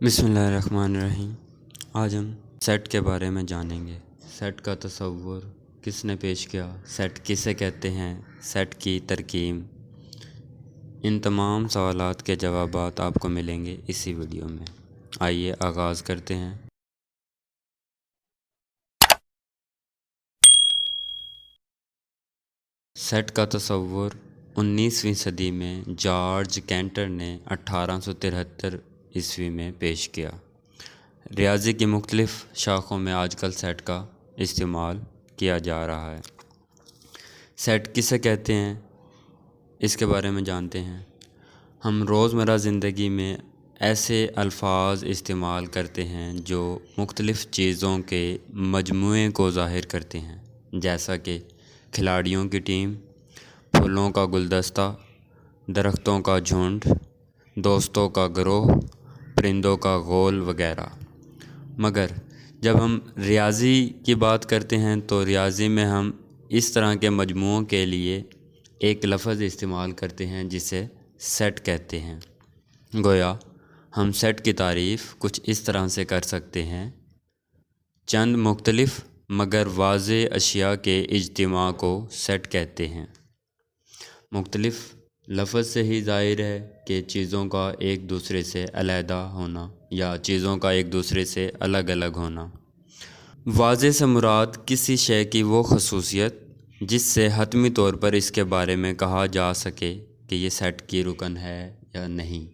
बिस्मिल्लाहिर्रहमानिर्रहीम। आज हम सेट के बारे में जानेंगे। सेट का तसव्वुर किसने पेश किया, सेट किसे कहते हैं, सेट की तरकीब, इन तमाम सवालात के जवाबात आपको मिलेंगे इसी वीडियो में। आइए आगाज़ करते हैं। सेट का तसव्वुर 19वीं सदी में जॉर्ज कैंटर ने 1873 ईस्वी में पेश किया। रियाज़ी की मुख्तलिफ़ शाखों में आजकल सेट का इस्तेमाल किया जा रहा है। सेट किसे कहते हैं, इसके बारे में जानते हैं। हम रोज़मर्रा ज़िंदगी में ऐसे अल्फाज इस्तेमाल करते हैं जो मुख्तलिफ़ चीज़ों के मजमूए को ज़ाहिर करते हैं, जैसा कि खिलाड़ियों की टीम, फूलों का गुलदस्ता, दरख्तों का झुंड, दोस्तों का गिरोह, परिंदों का गोल वगैरह। मगर जब हम रियाज़ी की बात करते हैं तो रियाज़ी में हम इस तरह के मजमूओं के लिए एक लफ्ज़ इस्तेमाल करते हैं जिसे सेट कहते हैं। गोया हम सेट की तारीफ़ कुछ इस तरह से कर सकते हैं। चंद मुख्तलिफ़ मगर वाज़े अशिया के इज्तिमा को सेट कहते हैं। मुख्तलिफ़ लफ्ज़ से ही ज़ाहिर है कि चीज़ों का एक दूसरे से अलहदा होना या चीज़ों का एक दूसरे से अलग अलग होना। वाज़े से मुराद किसी शय की वो खसूसियत जिससे हतमी तौर पर इसके बारे में कहा जा सके कि ये सेट की रुकन है या नहीं।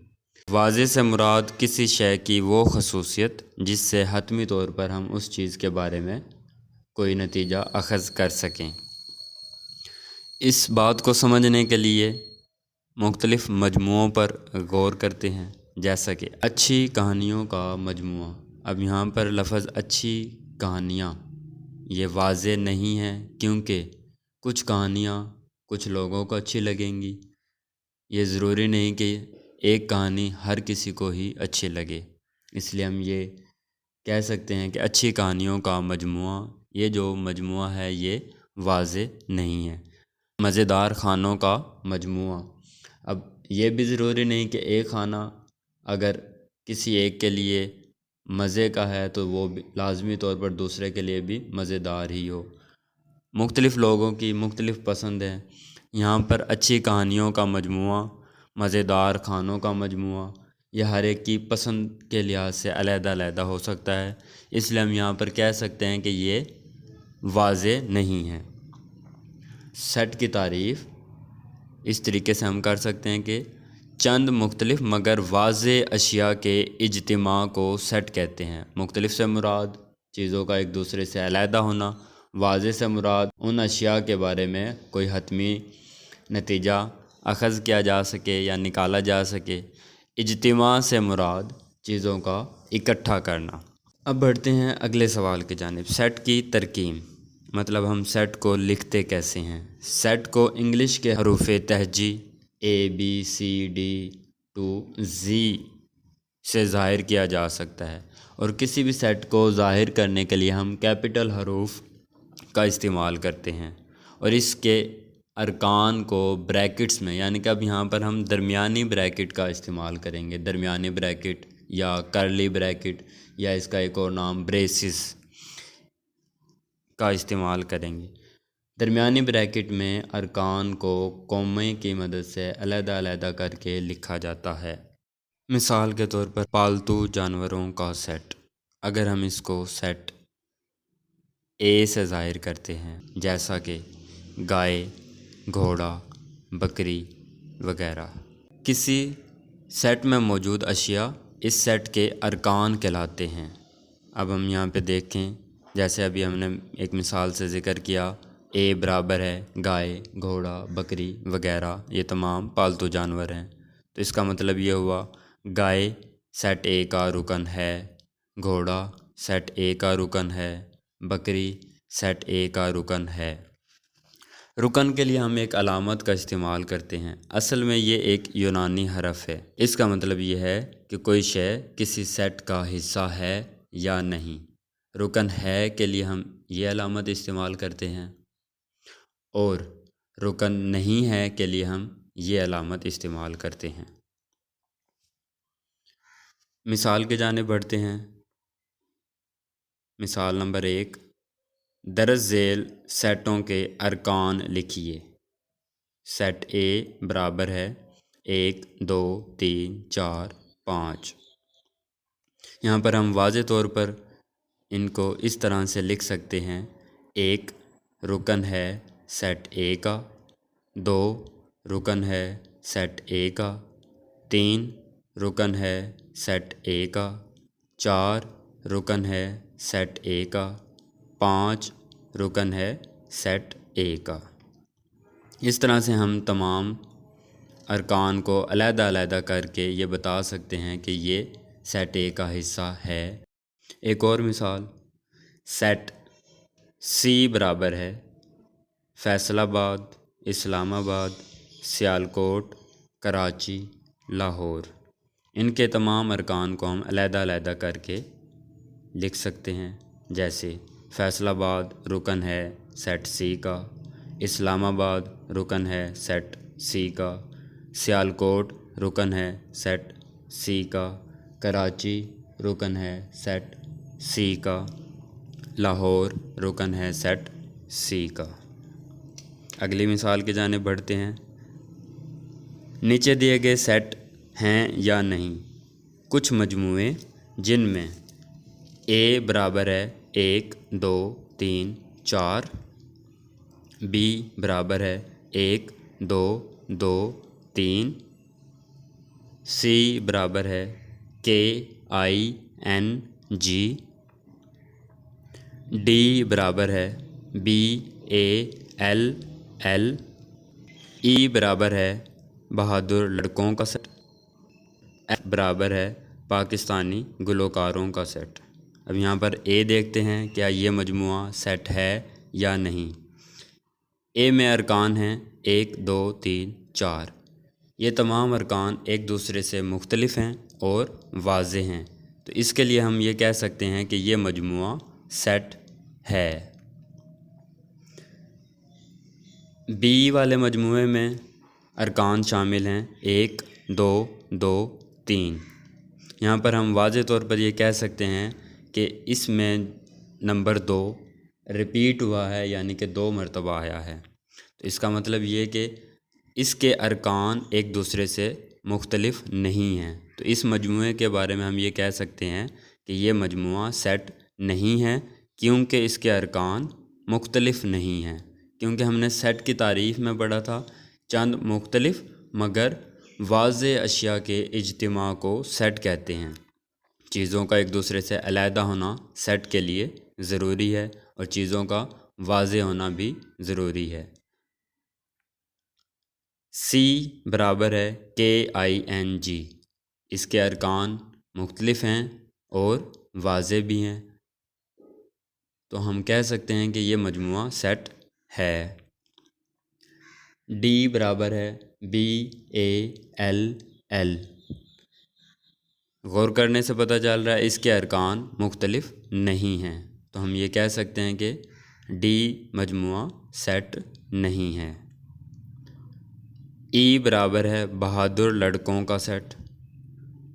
वाज़े से मुराद किसी शय की वो खसूसियत जिससे हतमी तौर पर हम उस चीज़ के बारे में कोई नतीजा अख़ज़ कर सकें। इस बात को समझने के लिए मुख्तलिफ़ मजमुओं पर गौर करते हैं, जैसा कि अच्छी कहानियों का मजमुआ। अब यहाँ पर लफ्ज़ अच्छी कहानियाँ ये वाज़े नहीं है, क्योंकि कुछ कहानियाँ कुछ लोगों को अच्छी लगेंगी। ये ज़रूरी नहीं कि एक कहानी हर किसी को ही अच्छी लगे, इसलिए हम ये कह सकते हैं कि अच्छी कहानियों का मजमुआ, ये जो मजमुआ है ये वाज़े नहीं है। मज़ेदार खानों का मजमुआ। अब ये भी ज़रूरी नहीं कि एक खाना अगर किसी एक के लिए मज़े का है तो वो भी लाज़मी तौर पर दूसरे के लिए भी मज़ेदार ही हो। मुख्तलिफ़ लोगों की मुख्तलिफ़ पसंद है। यहाँ पर अच्छी कहानियों का मजमुआ, मज़ेदार खानों का मजमुआ, यह हर एक की पसंद के लिहाज से अलहदा हो सकता है, इसलिए हम यहाँ पर कह सकते हैं कि ये वाज़े नहीं है। सेट की तारीफ़ इस तरीके से हम कर सकते हैं कि चंद मुख्तलिफ़ मगर वाज़े अशिया के इज्तिमा को सेट कहते हैं। मुख्तलिफ़ से मुराद चीज़ों का एक दूसरे से अलहदा होना, वाज़े से मुराद उन अशिया के बारे में कोई हतमी नतीजा अख़ज़ किया जा सके या निकाला जा सके। इज्तिमा से मुराद चीज़ों का इकट्ठा करना। अब बढ़ते हैं अगले सवाल की जानिब। सेट की तरकीब, मतलब हम सेट को लिखते कैसे हैं। सेट को इंग्लिश के हरूफ़ तहजी ABCD to Z से ज़ाहिर किया जा सकता है, और किसी भी सेट को ज़ाहिर करने के लिए हम कैपिटल हरूफ का इस्तेमाल करते हैं, और इसके अरकान को ब्रैकेट्स में, यानी कि अब यहाँ पर हम दरमियानी ब्रैकेट का इस्तेमाल करेंगे। दरमियानी ब्रैकेट या करली ब्रैकेट या इसका एक और नाम ब्रेसिस का इस्तेमाल करेंगे। दरमियानी ब्रैकेट में अरकान को कौमे की मदद से अलहदा करके लिखा जाता है। मिसाल के तौर पर पालतू जानवरों का सेट, अगर हम इसको सेट A से ज़ाहिर करते हैं, जैसा कि गाय, घोड़ा, बकरी वगैरह। किसी सेट में मौजूद अशिया इस सेट के अरकान कहलाते हैं। अब हम यहाँ पे देखें, जैसे अभी हमने एक मिसाल से ज़िक्र किया, A बराबर है गाय, घोड़ा, बकरी वगैरह, ये तमाम पालतू जानवर हैं। तो इसका मतलब ये हुआ गाय सेट A का रुकन है, घोड़ा सेट A का रुकन है, बकरी सेट A का रुकन है। रुकन के लिए हम एक अलामत का इस्तेमाल करते हैं। असल में ये एक यूनानी हरफ है। इसका मतलब ये है कि कोई शय किसी सेट का हिस्सा है या नहीं। रुकन है के लिए हम ये अलामत इस्तेमाल करते हैं, और रुकन नहीं है के लिए हम ये अलामत इस्तेमाल करते हैं। مثال کی جانب بڑھتے ہیں۔ مثال نمبر 1، درج ذیل سیٹوں کے ارکان لکھیے۔ سیٹ اے برابر ہے 1 2 3 4 5۔ یہاں پر ہم واضح طور پر ان کو اس طرح سے لکھ سکتے ہیں۔ 1 رکن ہے سیٹ اے کا، 2 رکن ہے سیٹ اے کا، 3 رکن ہے سیٹ اے کا، 4 رکن ہے سیٹ اے کا، 5 رکن ہے سیٹ اے کا۔ اس طرح سے ہم تمام ارکان کو علیحدہ علیحدہ کر کے یہ بتا سکتے ہیں کہ یہ سیٹ اے کا حصہ ہے۔ ایک اور مثال، سیٹ سی برابر ہے فیصل آباد، اسلام آباد، سیالکوٹ، کراچی، لاہور۔ ان کے تمام ارکان کو ہم علیحدہ علیحدہ کر کے لکھ سکتے ہیں، جیسے فیصل آباد رکن ہے سیٹ سی کا، اسلام آباد رکن ہے سیٹ سی کا، سیالکوٹ رکن ہے سیٹ سی کا، کراچی رکن ہے سیٹ سی کا، لاہور رکن ہے سیٹ سی کا۔ اگلی مثال کی جانب بڑھتے ہیں۔ نیچے دیے گئے سیٹ ہیں یا نہیں کچھ مجموعے جن میں اے برابر ہے 1 2 3 4، بی برابر ہے 1 2 2 3، سی برابر ہے KING، ڈی برابر ہے BALL، ای برابر ہے بہادر لڑکوں کا سیٹ، ایف برابر ہے پاکستانی گلوکاروں کا سیٹ۔ اب یہاں پر اے دیکھتے ہیں کیا یہ مجموعہ سیٹ ہے یا نہیں۔ اے میں ارکان ہیں 1 2 3 4۔ یہ تمام ارکان ایک دوسرے سے مختلف ہیں اور واضح ہیں، تو اس کے لیے ہم یہ کہہ سکتے ہیں کہ یہ مجموعہ سیٹ ہے۔ بی والے مجموعے میں ارکان شامل ہیں 1 2 2 3۔ یہاں پر ہم واضح طور پر یہ کہہ سکتے ہیں کہ اس میں نمبر 2 ریپیٹ ہوا ہے، یعنی کہ 2 مرتبہ آیا ہے، تو اس کا مطلب یہ کہ اس کے ارکان ایک دوسرے سے مختلف نہیں ہیں۔ تو اس مجموعے کے بارے میں ہم یہ کہہ سکتے ہیں کہ یہ مجموعہ سیٹ نہیں ہے، کیونکہ اس کے ارکان مختلف نہیں ہیں۔ کیونکہ ہم نے سیٹ کی تعریف میں پڑھا تھا چند مختلف مگر واضح اشیاء کے اجتماع کو سیٹ کہتے ہیں۔ چیزوں کا ایک دوسرے سے علیحدہ ہونا سیٹ کے لیے ضروری ہے اور چیزوں کا واضح ہونا بھی ضروری ہے۔ سی برابر ہے KING، اس کے ارکان مختلف ہیں اور واضح بھی ہیں، تو ہم کہہ سکتے ہیں کہ یہ مجموعہ سیٹ ہے۔ ڈی برابر ہے BALL، غور کرنے سے پتہ چل رہا ہے اس کے ارکان مختلف نہیں ہیں، تو ہم یہ کہہ سکتے ہیں کہ ڈی مجموعہ سیٹ نہیں ہے۔ ای برابر ہے بہادر لڑکوں کا سیٹ۔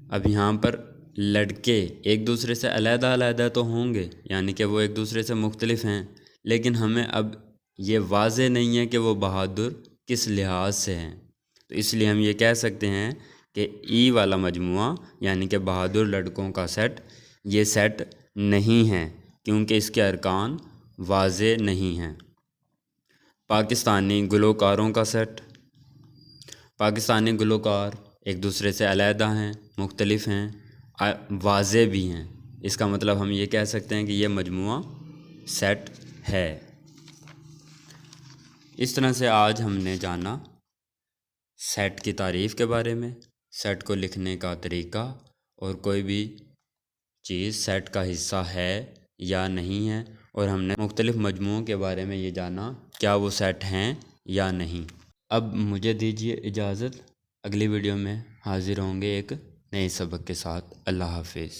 اب یہاں پر لڑکے ایک دوسرے سے علیحدہ علیحدہ تو ہوں گے، یعنی کہ وہ ایک دوسرے سے مختلف ہیں، لیکن ہمیں اب یہ واضح نہیں ہے کہ وہ بہادر کس لحاظ سے ہیں، تو اس لیے ہم یہ کہہ سکتے ہیں کہ ای والا مجموعہ یعنی کہ بہادر لڑکوں کا سیٹ یہ سیٹ نہیں ہے، کیونکہ اس کے ارکان واضح نہیں ہیں۔ پاکستانی گلوکاروں کا سیٹ، پاکستانی گلوکار ایک دوسرے سے علیحدہ ہیں، مختلف ہیں، واضح بھی ہیں، اس کا مطلب ہم یہ کہہ سکتے ہیں کہ یہ مجموعہ سیٹ ہے۔ اس طرح سے آج ہم نے جانا سیٹ کی تعریف کے بارے میں، سیٹ کو لکھنے کا طریقہ، اور کوئی بھی چیز سیٹ کا حصہ ہے یا نہیں ہے، اور ہم نے مختلف مجموعوں کے بارے میں یہ جانا کیا وہ سیٹ ہیں یا نہیں۔ اب مجھے دیجیے اجازت، اگلی ویڈیو میں حاضر ہوں گے ایک نئے سبق کے ساتھ۔ اللہ حافظ۔